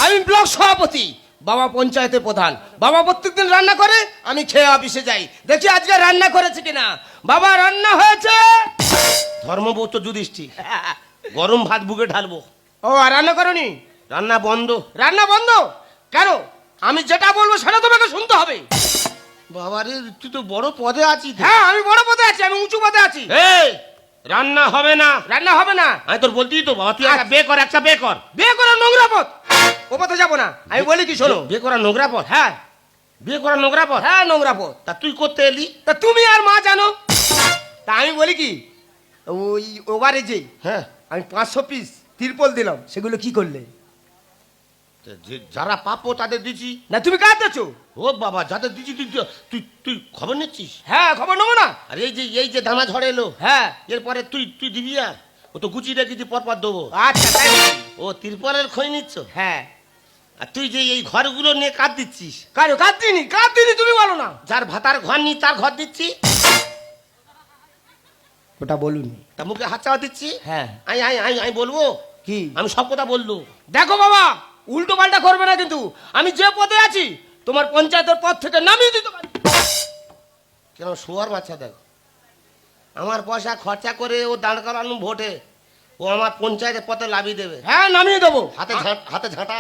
আমি ব্লক সভাপতি, বাবা পঞ্চায়েতের প্রধান। বাবা প্রত্যেকদিন রান্না করে, আমি খেয়ে অফিসে যাই, দেখি আজকে রান্না করেছে কিনা। বাবা রান্না হয়েছে। ধর্মপত্র যুধিষ্ঠির, গরম ভাত বুকে ঢালবো। ও আর রান্না করনি? রান্না বন্ধ। রান্না বন্ধ কেন? আমি যেটা বলবো সেটা তোমাকে শুনতে হবে। বাবারে, তুই তো বড় পদে আছিস। হ্যাঁ, আমি বড় পদে আছি, আমি উঁচু পদে আছি। এই রান্না হবে না। রান্না হবে না? আমি তোর বলতেই তো বাবা, তুই একটা বে কর, একটা বে কর। বিয়ে করা নোংরা পথ, ও পথে যাবো না। আমি বলি কি শোনো, বিয়ে করা নোংরা পথ? হ্যাঁ বিয়ে করা নোংরা পথ? হ্যাঁ নোংরা পথ। তা তুই করতে এলি? তা তুমি আর মা জানো। তা আমি বলি কি, ওই ওভারে যে হ্যাঁ, আমি 500 পিস তিরপল দিলাম, সেগুলো কি করলে? যারা পাপো তাদের দিচ্ছি। না তুমি কার দেছো? ও বাবা, যাদের দিচ্ছি তুই তুই তুই খবর নিচ্ছিস? হ্যাঁ খবর নেবো না? আর এই যে দানা ঝড়ে এলো, হ্যাঁ। এরপরে তুই দিবি? আর ও তো গুচি রেখেছি, পরপর দেবো। আচ্ছা তাই নাকি? ও তিরপলের খই নিচ্ছ? হ্যাঁ। আর তুই যে এই ঘরগুলো নিয়ে কাঁদ দিচ্ছিস। কারো কার দিনি তুমি বলো না। যার ভাতার ঘর নি তার ঘর দিচ্ছি। ওটা বলুন। তা মুখে হাত চাওয়া দিচ্ছি। হ্যাঁ। আমি বলবো কি? আমি সব কথা বললো। দেখো বাবা, উল্টো পাল্টা করবে না কিন্তু। আমি যে পদে আছি তোমার পঞ্চায়েতের পদ থেকে নামিয়ে দিতে পারি। কেন শুয়ার বাচ্চা, দেখ আমার পয়সা খরচা করে ও দাঁড় করানো ভোটে, ও আমার পঞ্চায়েতের পথে লাভিয়ে দেবে। হ্যাঁ নামিয়ে দেবো। হাতে ঝাঁটা